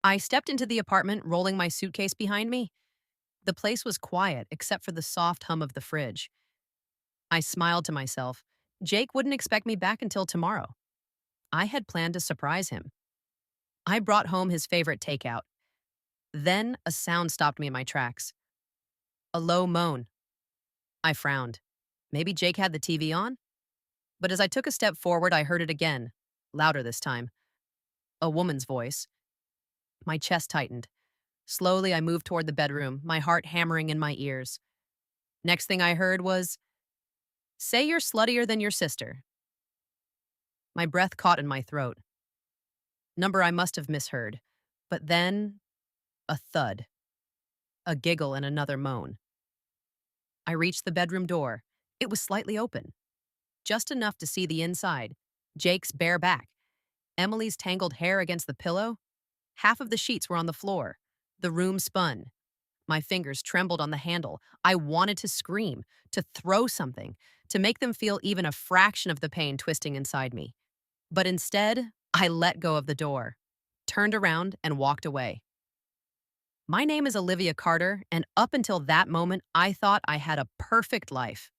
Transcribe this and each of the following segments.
I stepped into the apartment, rolling my suitcase behind me. The place was quiet except for the soft hum of the fridge. I smiled to myself. Jake wouldn't expect me back until tomorrow. I had planned to surprise him. I brought home his favorite takeout. Then a sound stopped me in my tracks. A low moan. I frowned. Maybe Jake had the TV on? But as I took a step forward, I heard it again, louder this time. A woman's voice. My chest tightened. Slowly, I moved toward the bedroom, my heart hammering in my ears. Next thing I heard was, "Say you're sluttier than your sister." My breath caught in my throat. Number I must have misheard. But then, a thud, a giggle, and another moan. I reached the bedroom door. It was slightly open, just enough to see the inside. Jake's bare back, Emily's tangled hair against the pillow. Half of the sheets were on the floor. The room spun. My fingers trembled on the handle. I wanted to scream, to throw something, to make them feel even a fraction of the pain twisting inside me. But instead, I let go of the door, turned around, and walked away. My name is Olivia Carter, and up until that moment, I thought I had a perfect life.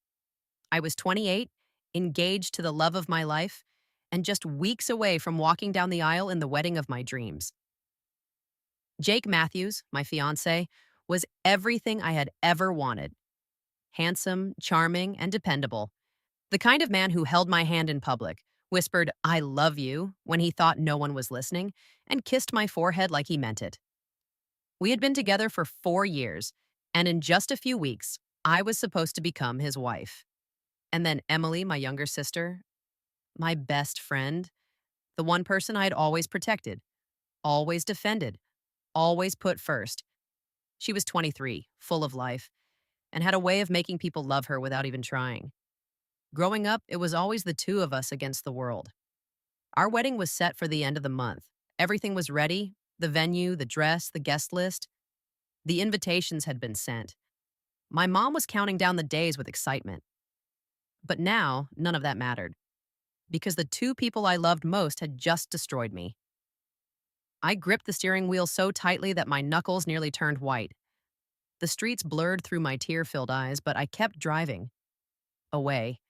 I was 28, engaged to the love of my life, and just weeks away from walking down the aisle in the wedding of my dreams. Jake Matthews, my fiancé, was everything I had ever wanted. Handsome, charming, and dependable. The kind of man who held my hand in public, whispered, "I love you," when he thought no one was listening, and kissed my forehead like he meant it. We had been together for 4 years, and in just a few weeks, I was supposed to become his wife. And then Emily, my younger sister, my best friend, the one person I had always protected, always defended, always put first. She was 23, full of life, and had a way of making people love her without even trying. Growing up, it was always the two of us against the world. Our wedding was set for the end of the month. Everything was ready: the venue, the dress, the guest list. The invitations had been sent. My mom was counting down the days with excitement. But now, none of that mattered, because the two people I loved most had just destroyed me. I gripped the steering wheel so tightly that my knuckles nearly turned white. The streets blurred through my tear-filled eyes, but I kept driving. Away.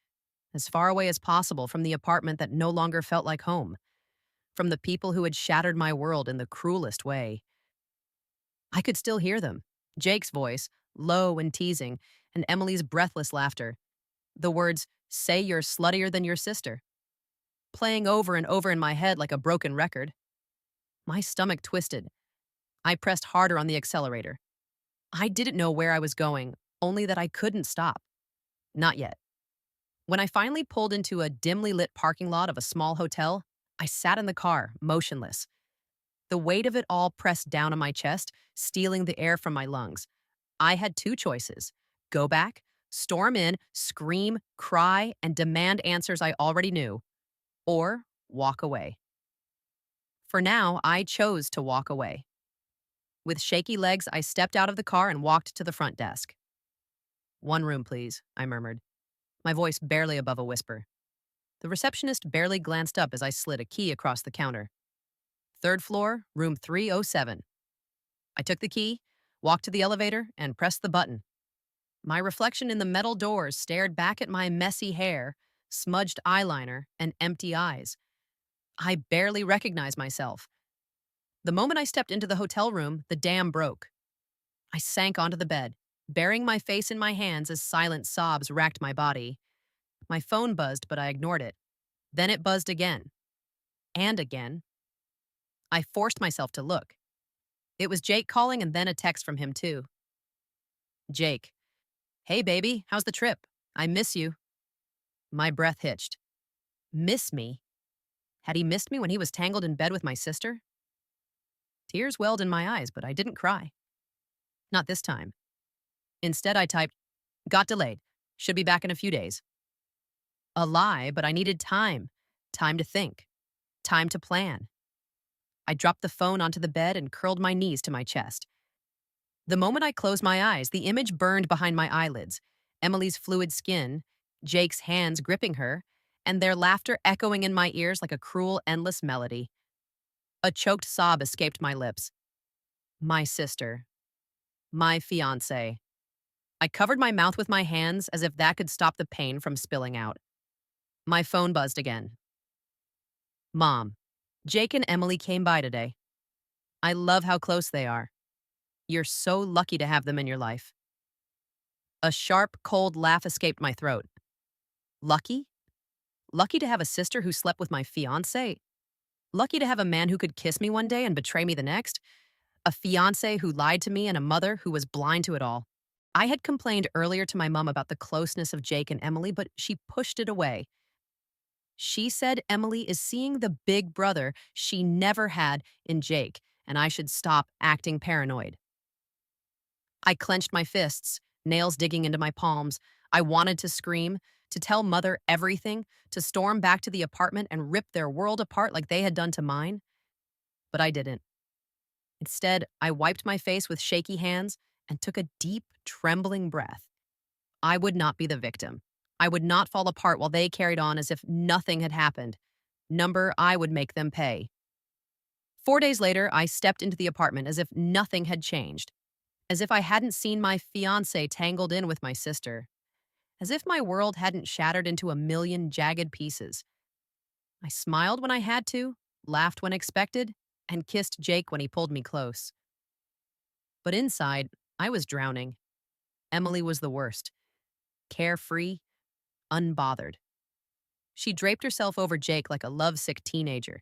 As far away as possible from the apartment that no longer felt like home. From the people who had shattered my world in the cruelest way. I could still hear them. Jake's voice, low and teasing, and Emily's breathless laughter. The words, "Say you're sluttier than your sister," playing over and over in my head like a broken record. My stomach twisted. I pressed harder on the accelerator. I didn't know where I was going, only that I couldn't stop. Not yet. When I finally pulled into a dimly lit parking lot of a small hotel, I sat in the car, motionless. The weight of it all pressed down on my chest, stealing the air from my lungs. I had two choices: go back, storm in, scream, cry, and demand answers I already knew, or walk away. For now, I chose to walk away. With shaky legs, I stepped out of the car and walked to the front desk. "One room, please," I murmured, my voice barely above a whisper. The receptionist barely glanced up as I slid a key across the counter. "Third floor, room 307. I took the key, walked to the elevator, and pressed the button. My reflection in the metal doors stared back at my messy hair, smudged eyeliner, and empty eyes. I barely recognized myself. The moment I stepped into the hotel room, the dam broke. I sank onto the bed, burying my face in my hands as silent sobs racked my body. My phone buzzed, but I ignored it. Then it buzzed again. And again. I forced myself to look. It was Jake calling, and then a text from him, too. Jake. "Hey, baby, how's the trip? I miss you." My breath hitched. Miss me? Had he missed me when he was tangled in bed with my sister? Tears welled in my eyes, but I didn't cry. Not this time. Instead, I typed, "Got delayed. Should be back in a few days." A lie, but I needed time. Time to think. Time to plan. I dropped the phone onto the bed and curled my knees to my chest. The moment I closed my eyes, the image burned behind my eyelids. Emily's fluid skin, Jake's hands gripping her, and their laughter echoing in my ears like a cruel, endless melody. A choked sob escaped my lips. My sister. My fiancé. I covered my mouth with my hands as if that could stop the pain from spilling out. My phone buzzed again. Mom, Jake and Emily came by today. I love how close they are. You're so lucky to have them in your life. A sharp, cold laugh escaped my throat. Lucky? Lucky to have a sister who slept with my fiancé? Lucky to have a man who could kiss me one day and betray me the next? A fiancé who lied to me and a mother who was blind to it all? I had complained earlier to my mom about the closeness of Jake and Emily, but she pushed it away. She said Emily is seeing the big brother she never had in Jake, and I should stop acting paranoid. I clenched my fists, nails digging into my palms. I wanted to scream, to tell Mother everything, to storm back to the apartment and rip their world apart like they had done to mine. But I didn't. Instead, I wiped my face with shaky hands and took a deep, trembling breath. I would not be the victim. I would not fall apart while they carried on as if nothing had happened. Number, I would make them pay. 4 days later, I stepped into the apartment as if nothing had changed, as if I hadn't seen my fiancé tangled in with my sister, as if my world hadn't shattered into a million jagged pieces. I smiled when I had to, laughed when expected, and kissed Jake when he pulled me close. But inside, I was drowning. Emily was the worst. Carefree, unbothered. She draped herself over Jake like a lovesick teenager,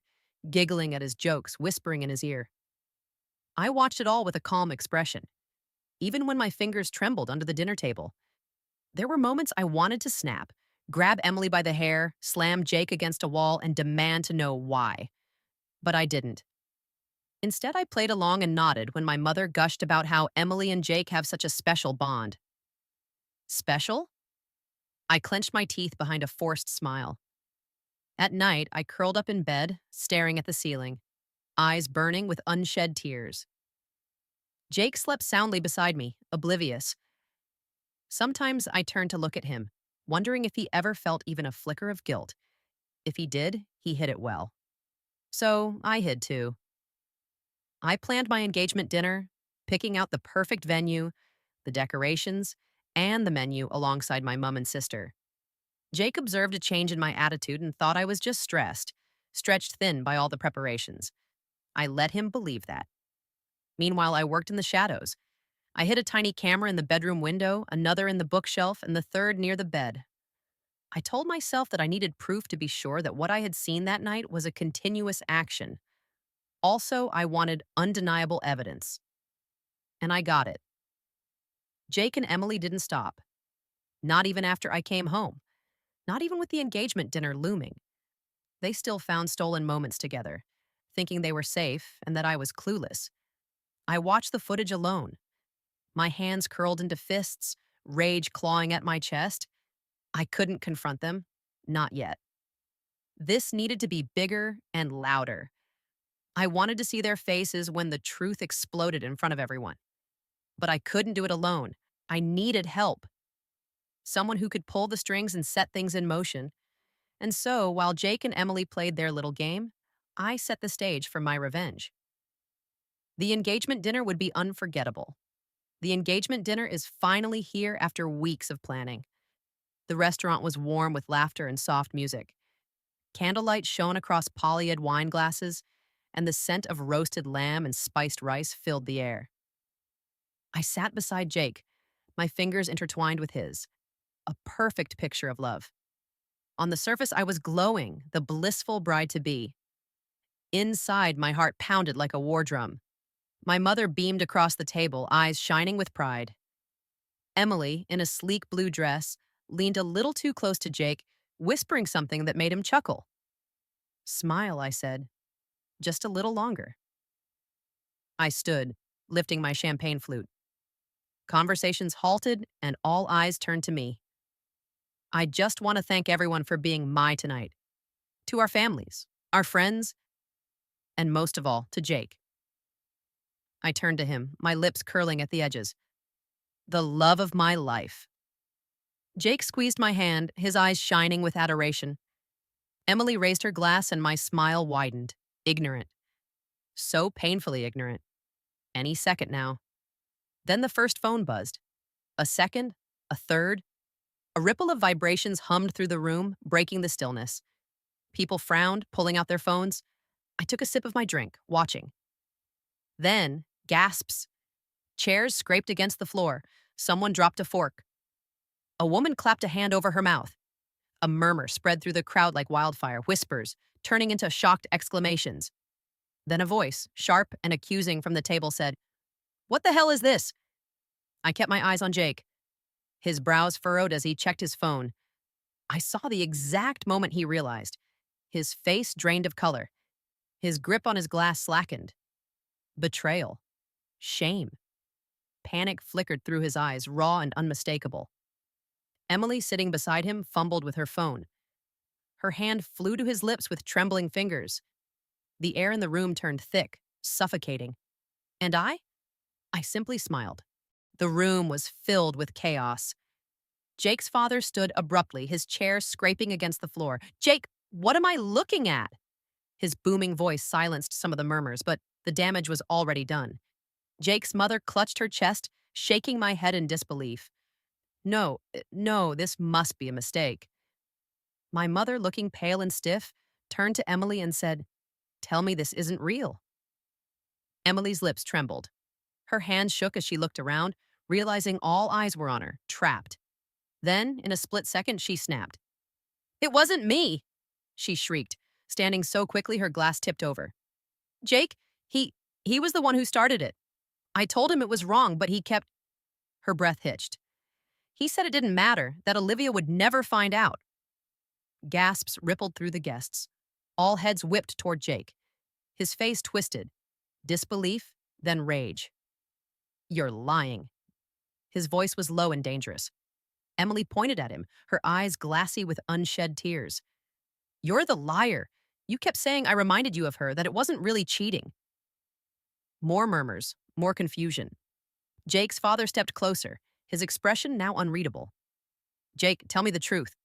giggling at his jokes, whispering in his ear. I watched it all with a calm expression, even when my fingers trembled under the dinner table. There were moments I wanted to snap, grab Emily by the hair, slam Jake against a wall, and demand to know why. But I didn't. Instead, I played along and nodded when my mother gushed about how Emily and Jake have such a special bond. Special? I clenched my teeth behind a forced smile. At night, I curled up in bed, staring at the ceiling, eyes burning with unshed tears. Jake slept soundly beside me, oblivious. Sometimes I turned to look at him, wondering if he ever felt even a flicker of guilt. If he did, he hid it well. So I hid too. I planned my engagement dinner, picking out the perfect venue, the decorations, and the menu alongside my mom and sister. Jake observed a change in my attitude and thought I was just stressed, stretched thin by all the preparations. I let him believe that. Meanwhile, I worked in the shadows. I hid a tiny camera in the bedroom window, another in the bookshelf, and the third near the bed. I told myself that I needed proof to be sure that what I had seen that night was a continuous action. Also, I wanted undeniable evidence. And I got it. Jake and Emily didn't stop. Not even after I came home. Not even with the engagement dinner looming. They still found stolen moments together, thinking they were safe and that I was clueless. I watched the footage alone. My hands curled into fists, rage clawing at my chest. I couldn't confront them. Not yet. This needed to be bigger and louder. I wanted to see their faces when the truth exploded in front of everyone. But I couldn't do it alone. I needed help. Someone who could pull the strings and set things in motion. And so, while Jake and Emily played their little game, I set the stage for my revenge. The engagement dinner would be unforgettable. The engagement dinner is finally here after weeks of planning. The restaurant was warm with laughter and soft music. Candlelight shone across polyed wine glasses, and the scent of roasted lamb and spiced rice filled the air. I sat beside Jake, my fingers intertwined with his, a perfect picture of love. On the surface, I was glowing, the blissful bride-to-be. Inside, my heart pounded like a war drum. My mother beamed across the table, eyes shining with pride. Emily, in a sleek blue dress, leaned a little too close to Jake, whispering something that made him chuckle. Smile, I said. Just a little longer. I stood, lifting my champagne flute. Conversations halted, and all eyes turned to me. I just want to thank everyone for being my tonight. To our families, our friends, and most of all, to Jake. I turned to him, my lips curling at the edges. The love of my life. Jake squeezed my hand, his eyes shining with adoration. Emily raised her glass and my smile widened, ignorant. So painfully ignorant. any second now. Then the first phone buzzed. A second, a third. A ripple of vibrations hummed through the room, breaking the stillness. People frowned, pulling out their phones. I took a sip of my drink, watching. Then, gasps. Chairs scraped against the floor. Someone dropped a fork. A woman clapped a hand over her mouth. A murmur spread through the crowd like wildfire, whispers, turning into shocked exclamations. Then a voice, sharp and accusing from the table, said, "What the hell is this?" I kept my eyes on Jake. His brows furrowed as he checked his phone. I saw the exact moment he realized. His face drained of color. His grip on his glass slackened. Betrayal. Shame. Panic flickered through his eyes, raw and unmistakable. Emily, sitting beside him, fumbled with her phone. Her hand flew to his lips with trembling fingers. The air in the room turned thick, suffocating. And I simply smiled. The room was filled with chaos. Jake's father stood abruptly, his chair scraping against the floor. "Jake, what am I looking at?" His booming voice silenced some of the murmurs, but the damage was already done. Jake's mother clutched her chest, shaking my head in disbelief. No, this must be a mistake." My mother, looking pale and stiff, turned to Emily and said, "Tell me this isn't real." Emily's lips trembled. Her hands shook as she looked around, realizing all eyes were on her, trapped. Then, in a split second, she snapped. "It wasn't me!" she shrieked, standing so quickly her glass tipped over. "Jake, he was the one who started it. I told him it was wrong, but he kept—" Her breath hitched. "He said it didn't matter, that Olivia would never find out." Gasps rippled through the guests. All heads whipped toward Jake. His face twisted. Disbelief, then rage. "You're lying." His voice was low and dangerous. Emily pointed at him, her eyes glassy with unshed tears. "You're the liar. You kept saying I reminded you of her, that it wasn't really cheating." More murmurs, more confusion. Jake's father stepped closer, his expression now unreadable. "Jake, tell me the truth."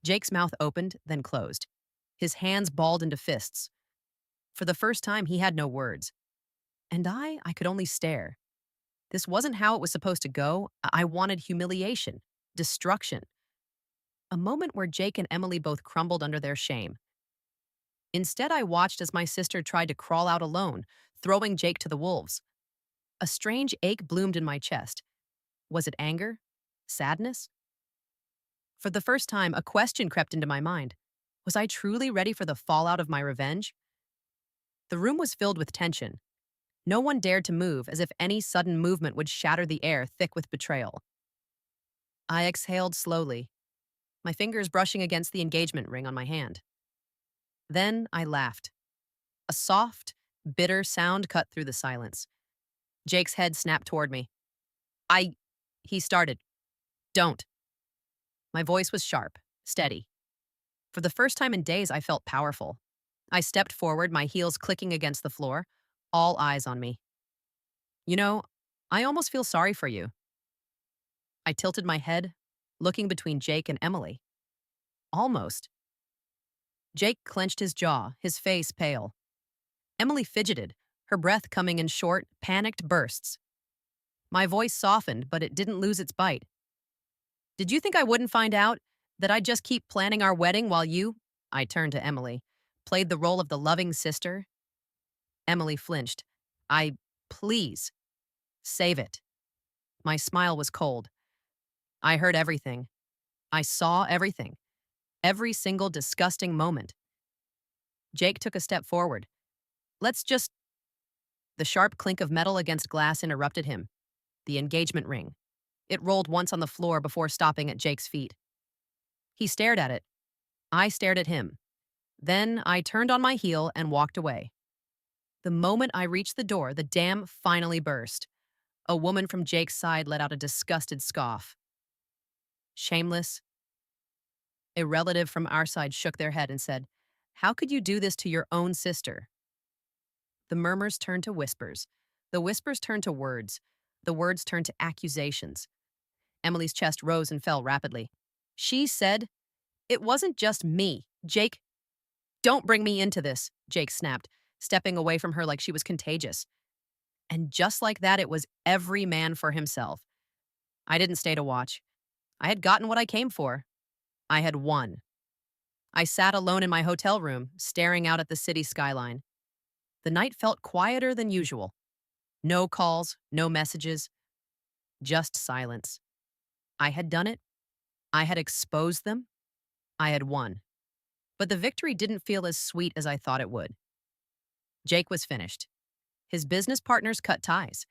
Jake's mouth opened, then closed. His hands balled into fists. For the first time, he had no words. And I could only stare. This wasn't how it was supposed to go. I wanted humiliation, destruction. A moment where Jake and Emily both crumbled under their shame. Instead, I watched as my sister tried to crawl out alone, throwing Jake to the wolves. A strange ache bloomed in my chest. Was it anger? Sadness? For the first time, a question crept into my mind. Was I truly ready for the fallout of my revenge? The room was filled with tension. No one dared to move, as if any sudden movement would shatter the air thick with betrayal. I exhaled slowly, my fingers brushing against the engagement ring on my hand. Then I laughed. A soft, bitter sound cut through the silence. Jake's head snapped toward me. He started. "Don't." My voice was sharp, steady. For the first time in days, I felt powerful. I stepped forward, my heels clicking against the floor, all eyes on me. "You know, I almost feel sorry for you." I tilted my head, looking between Jake and Emily. Almost. Jake clenched his jaw, his face pale. Emily fidgeted, her breath coming in short, panicked bursts. My voice softened, but it didn't lose its bite. "Did you think I wouldn't find out? That I'd just keep planning our wedding while you—" I turned to Emily, played the role of the loving sister? Emily flinched. Please, save it." My smile was cold. I heard everything. I saw everything. Every single disgusting moment. Jake took a step forward. "Let's just—" The sharp clink of metal against glass interrupted him. The engagement ring. It rolled once on the floor before stopping at Jake's feet. He stared at it. I stared at him. Then I turned on my heel and walked away. The moment I reached the door, the dam finally burst. A woman from Jake's side let out a disgusted scoff. "Shameless." A relative from our side shook their head and said, "How could you do this to your own sister?" The murmurs turned to whispers. The whispers turned to words. The words turned to accusations. Emily's chest rose and fell rapidly. She said, "It wasn't just me. Jake—" "Don't bring me into this," Jake snapped, stepping away from her like she was contagious. And just like that, it was every man for himself. I didn't stay to watch. I had gotten what I came for. I had won. I sat alone in my hotel room, staring out at the city skyline. The night felt quieter than usual. No calls, no messages, just silence. I had done it. I had exposed them. I had won. But the victory didn't feel as sweet as I thought it would. Jake was finished. His business partners cut ties.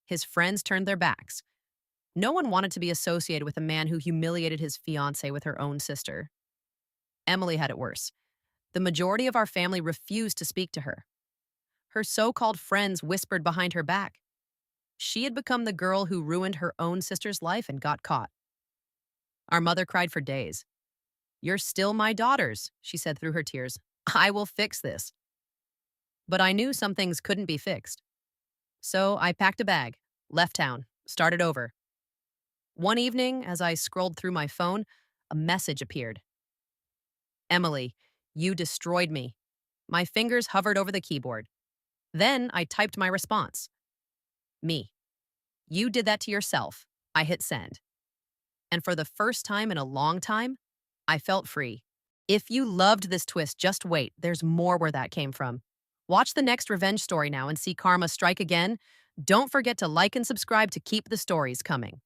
His friends turned their backs. No one wanted to be associated with a man who humiliated his fiancée with her own sister. Emily had it worse. The majority of our family refused to speak to her. Her so-called friends whispered behind her back. She had become the girl who ruined her own sister's life and got caught. Our mother cried for days. "You're still my daughters," she said through her tears. "I will fix this." But I knew some things couldn't be fixed. So I packed a bag, left town, started over. One evening, as I scrolled through my phone, a message appeared. "Emily, you destroyed me." My fingers hovered over the keyboard. Then I typed my response. "Me. You did that to yourself." I hit send. And for the first time in a long time, I felt free. If you loved this twist, just wait. There's more where that came from. Watch the next revenge story now and see karma strike again. Don't forget to like and subscribe to keep the stories coming.